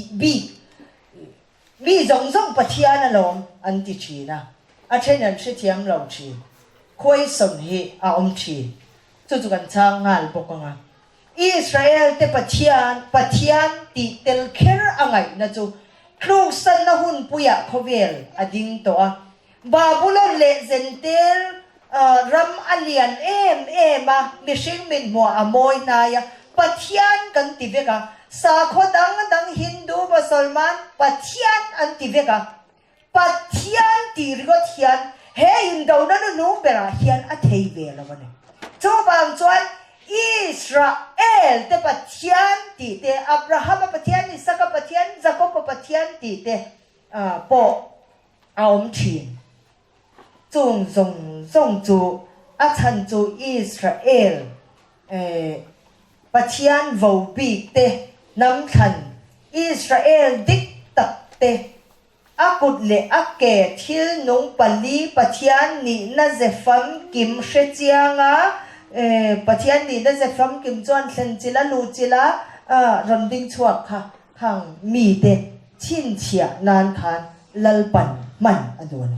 bi zong pathian along an ti china a thenan she thiam lo chi khoi son hi a om chi chu kan chang ngal bokanga Israel te pathian ti tel kher angai na chu klung san na hun puya khovel ading to a babulon le zentel ram alian a mishing min mo amoy na ya pathian kan ti veka sa khodang hindu musulman pathian an ti veka pathian ti rigot hian he in do na nu bera hian a thei ve lawani chu bang chuan Israel te pathian ti te Abraham pathian Isaac pathian Jacob pathian ti te po aom thin chung zong chu a chan chu Israel pathian vo bi te nam than Israel dik tak te akut le ake thil nung pali pathian ni na zefam kim hrechianga pathian ni na zefam kim chuan thlen chila lu chila ronding chuak kha khang mi te chin chia nan khan lalpan man adun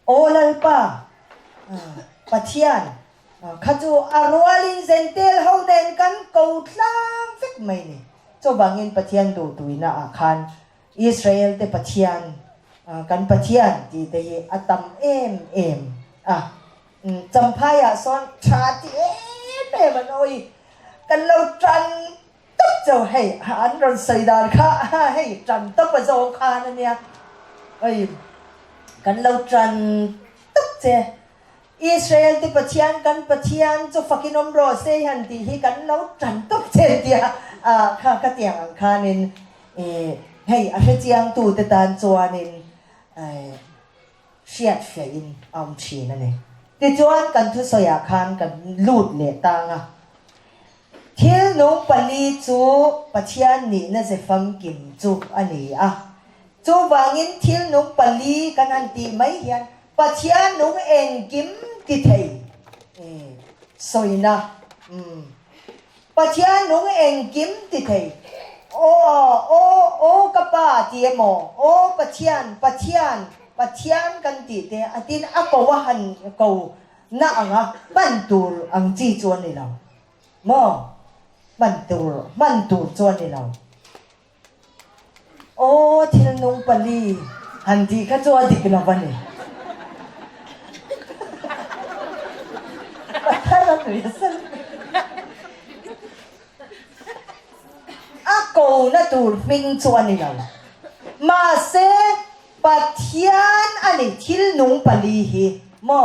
o lalpa pathian khaju arwalin zentel hoden kan ko tlang vek mai ni cho bangin pathian do tuina a khan Israel te pathian kan pathian ti te atam em champaya son tha ti em manoi kan lo tran tuk cho hey an ron sai dan kha hey tran tuk pa zo kha na nia oi kan lo tran tuk che Israel ti pathian kan pathian chu fakinom ro se han ti hi kan lo tran tok chen tia kha ka tiang ang khanin hei a he chiang tu te tan chuanin shiat fein chi na ne ti chuan kan thu soya khan kan lut le tanga thil nung pali chu pathian ni na ze fam kim chu ani chu wangin thil nung pali kan an ti mai hian pathian nung en kim ti thei soina pathian nung en kim ti thei o kapa ti mo o pathian kan ti te atin akowahan ko na anga bantur ang chi chuan ni law mo bantur chuan ni law o thil nung pali handi ka chu adik lawan ni patara tu yasal ako na tur ming chuan ni law ma se pathian ani thil nung pali hi mo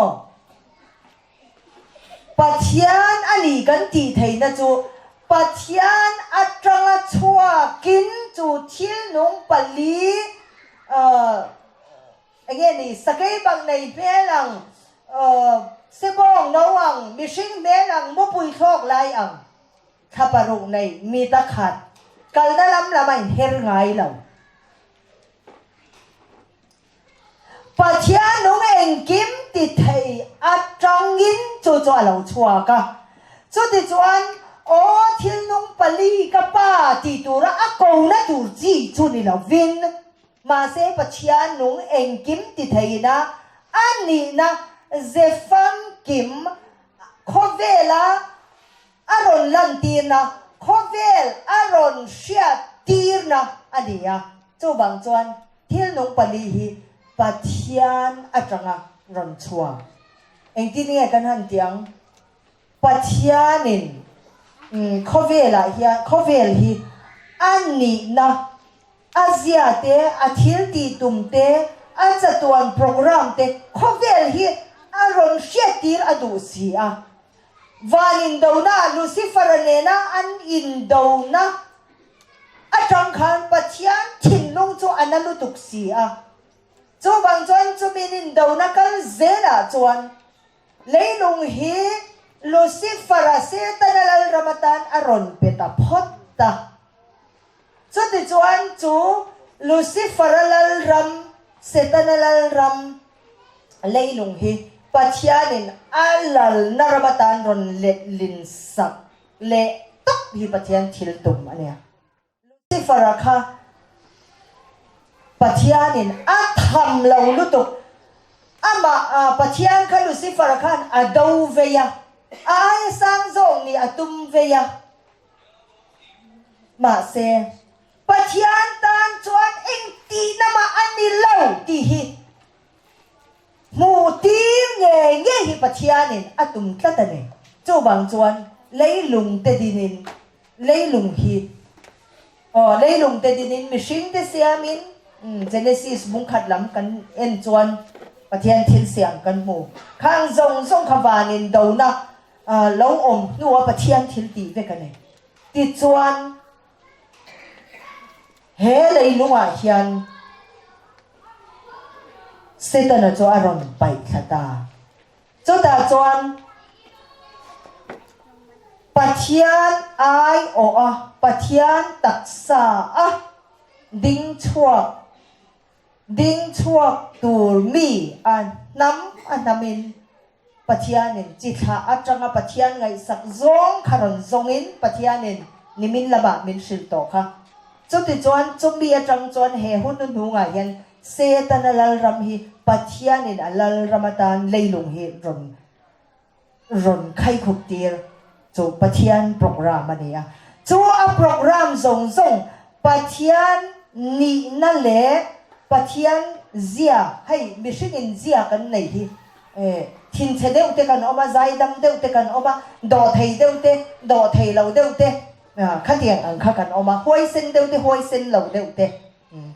pathian ani kan ti thei na chu pathian atanga chua kin chu thil nung pali again ni sakai bang nei pelang sebong nawang mishing belang mo pui thok lai ang khaparuk nei mi ta khat kalda lam lamai her ngai law pathian nung en kim ti thei atangin chu chu alo chua ka chu ti chuan o thil nung pali ka pa ti tura ako na tur chi chu ni lo vin ma se pathian nung en kim ti thei na ani na zefam kim khovela aron lantina khovel aron shia tirna ania chu bang chuan thil nung pali hi pathian atanga ron chua engti ni kan han tiang pathianin khovel hi ani na azia te athil ti tum te achatuan program te khovel hi aron shetir adu si a vanin dona lucifer ne na an in dona atang khan pathian thinlung chu analutuk si a chu bang chuan chu minin dona kal zela chuan leilung hi lucifer se tanalal ramatan aron peta photta chu ti chuan chu lucifer lal ram se tanalal ram leilung hi pathianin alal naramatan ron lin sak le tok hi pathian thil tum ania lucifer kha pathianin atham lo lutuk ama pathian kha lucifer khan adau veya ai sang zong ni atum veya ma se pathian tan chuan eng ti nama ani lo ti hi mu tim nge hi pathianin atum tlatane chu bang chuan leilung te dinin leilung hi leilung te dinin mishing te siamin Genesis bung khat lam kan en chuan pathian thil siang kan mu khang zong khawanin dona lo om nuwa pathian thil ti ve kan ti chuan he leilunga hian Satan cho aron pai thata cho ta chuan pathian ai o pathian taksa ding chuak tur mi an nam anamin pathianin chitha atanga pathian ngai sak zong kharon zongin pathianin nimin laba min sil to kha chuti chuan chumbi atang chuan he hun nu nga hian setan alal ram hi pathianin alal ramatan leilung hi ron khai khup tir chu pathian program ania chu a program zong pathian ni na le pathian zia hay mishinin zia kan nei hi thin che deu te kan oma zai dam deu te kan oma do thei lo deu te kha tiang ang kha kan oma hoi sen deu te hoi sen lo deu te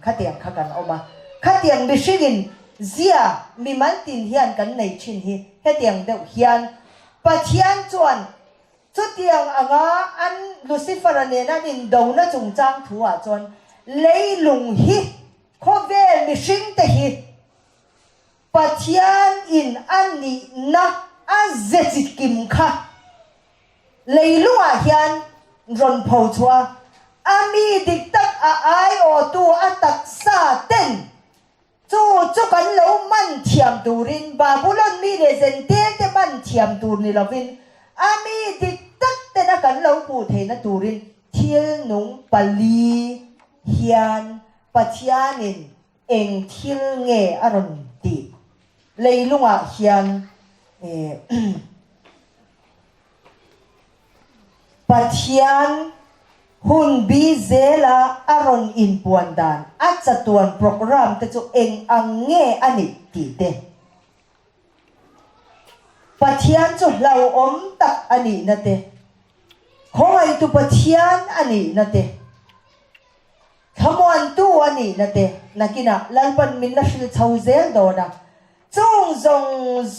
kha tiang kha kan oma kha tiang mishinin zia mi man tin hian kan nei thin hi hetiang deuh hian pathian chuan chu tiang anga an Lucifer ane na in do na chung chang thua chuan leilung hi khovel mi hring te hi pathian in ani na azechit kim kha leilunga hian ron phau chua ami diktak a ai o tu atak sa ten chu kan lo man thiam turin Babylon mi le zen te man thiam tur ni lovin ami diktak te na kan lo pu the na turin thil nung pali hian pathianin eng thil nge aron ti leilunga hian pathian hun bi zela aron in puandan at sa tuan program te chu eng ang nge ani ti te pathian chu lau om tak ani na te khongai tu pathian ani na te khamon tu ani na te nakina lalpan min la shil chau zel do na chung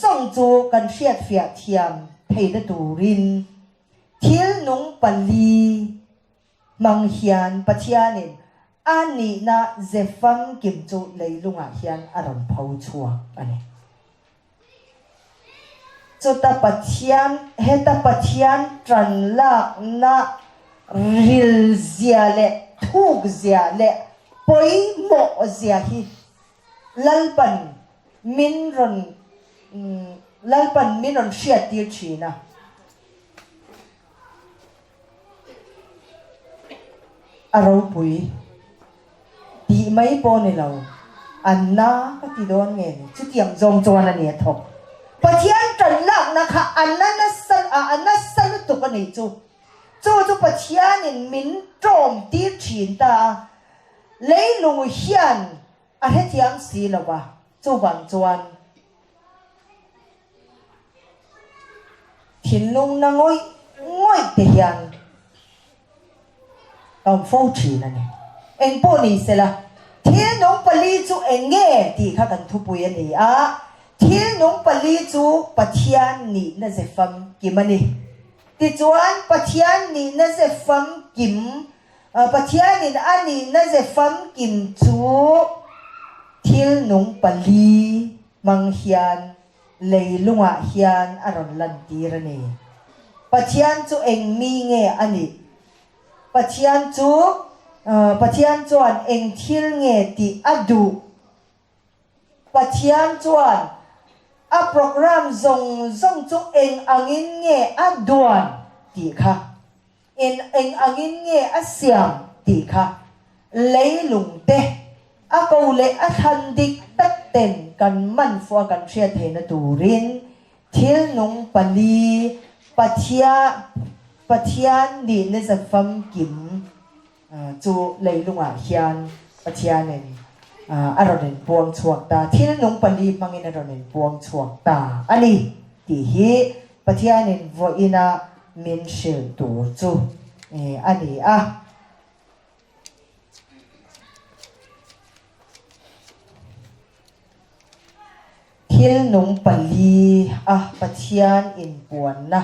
zong chu kan fiat thiam thei da turin thil nung pali mang hian pathianin ani na zefam kim chu leilunga hian aron phau chua ani chuta pathian heta pathian tran la na ril zia le thuk zia le poi mo zia hi lalpan min ron shiat tir china aro pui ti mai po ni lo anna ka ti don nge ni chu tiam zong chuan ani thok pathian tran lak na kha anna na san tu ka nei chu pathian in min trom tir chin ta leilung hian a hetiam si lawa chu bang chuan thin nung na ngoi te hian ông phô trì này anh bố ni sẽ là thiên nông pali chú anh nghe thì khác cần thu bùi anh à thiên nông pali chú pathian ni na sẽ phẩm kim anh thì chuan pathian ni na sẽ phẩm kim pathian ni ani na sẽ phẩm kim chú thiên nông pali mang hian leilunga hian aron lan tir ani pathian chú anh mi nghe ani pathian chuan eng thil nge ti adu pathian chuan a program zong chu eng angin nge aduan ti kha eng angin nge asiam ti kha leilung te a ko le a than dik tak ten kan man fo kan thria the na turin thil nung pali pathian ni na zafam kim chu leilunga hian pathianin aronin puang chuak ta thil nung pali mangin aronin puang chuak ta ani ti hi pathianin voina min shil tur chu ani a thil nung pali pathian in puan na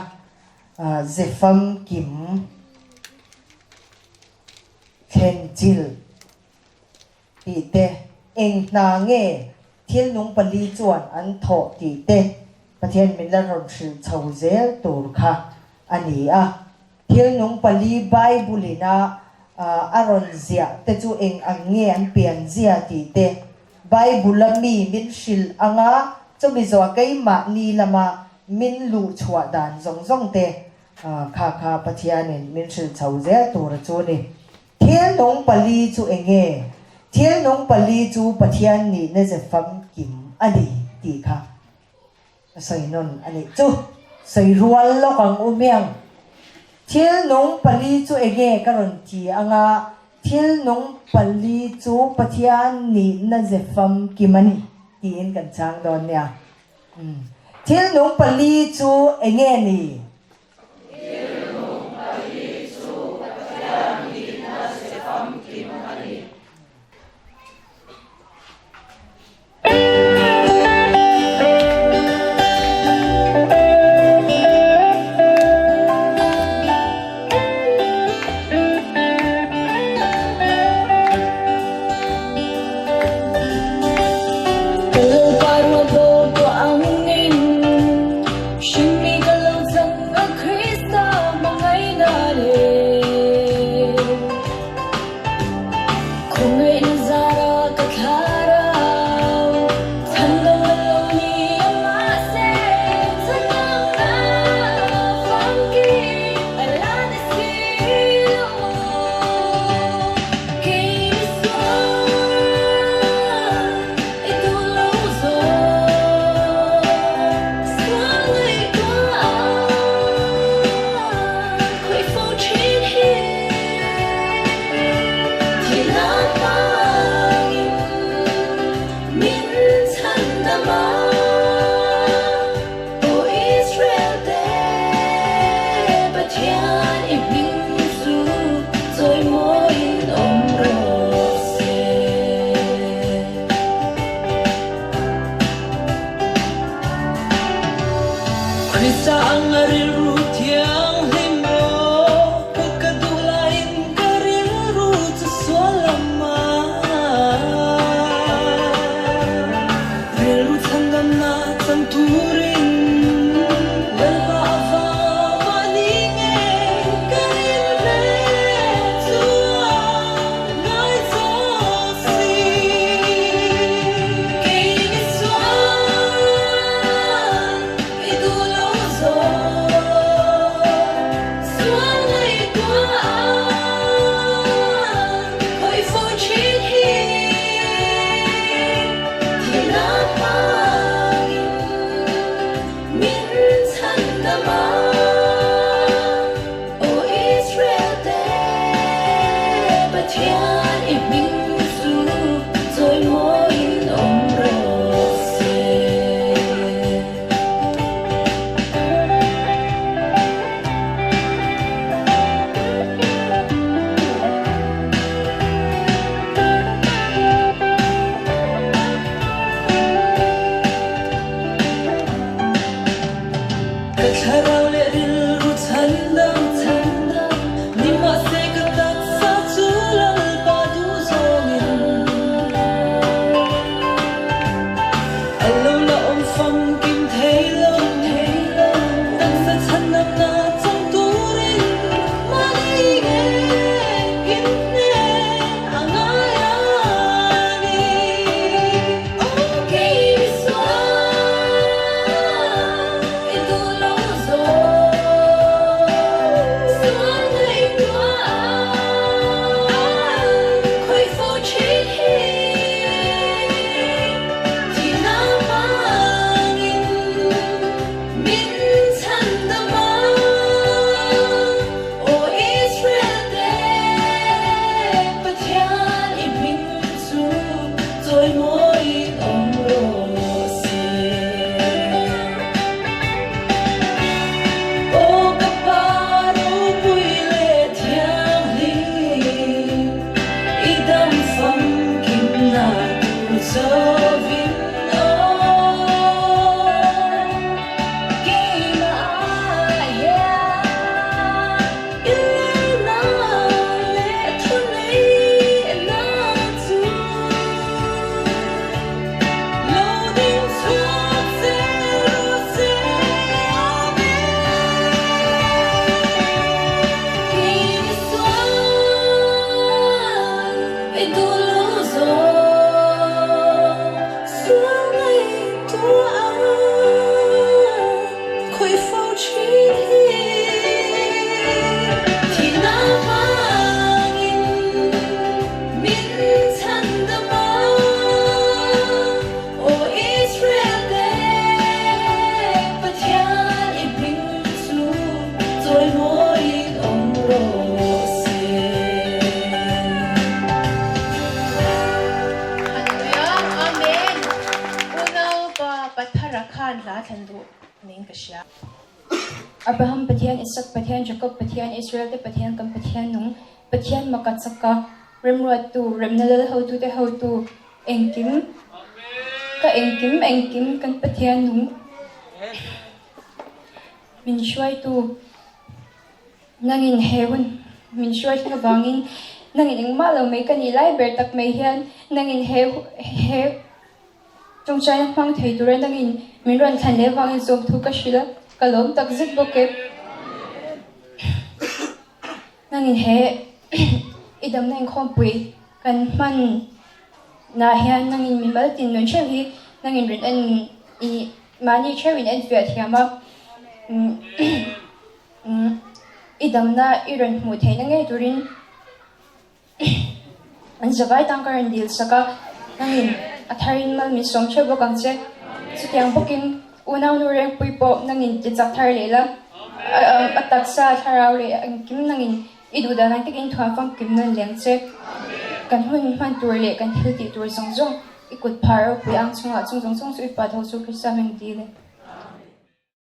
zefam kim khenjil ti te eng na nge thil nung pali chuan an tho ti te pathian min la ron shil chho zel tur kha ani a thil nung pali bible na aron zia te chu eng ang nge an pian zia ti te bible la mi min shil anga chumi zo kai ma ni lama min lu chua dan zong te kha pathianin min shil chho zel tur chu ni thil nung pali chu enge thil nung pali chu pathian ni na zefam kim ani ti kha sai non ani chu sai rual lo kang umyang thil nung pali chu enge karon ti anga thil nung pali chu pathian ni na zefam kim ani ti in kan chang don nya thil nung pali chu enge ni Kim Abraham Pathian, Isaac Pathian, Jacob Pathian, Israel te Pathian, Kam Pathian nung Pathian makatsaka remruat tu remnalal how tu engkim ka engkim kan Pathian nung min shuai tu nangin heaven min shuai nga bangin nangin ing malaw may kanilay bertak may hiyan nangin he trong chai nang mang thei turan nangin min ran than le wangin sob thu ka shila kalom tak zit boke nangin he idam nang khompui kan man na hian nangin mi mal tin non chehi nangin rin an I mani chewin en fiat hiama idam na iran mu thei na ngai turin an zawai tangkaran dil saka nangin atharin mal mi som chebo kangche sutyang bokin unaw nu reng puipo nangin tichak thar lela ataksa tharau le ang kim nangin iduda nang tikin thwa fang kim nan lengche kan hun man tur le kan hilti tur songjong ikut paro pi ang chunga chung chung chung su ipat ho su Krista meng ti le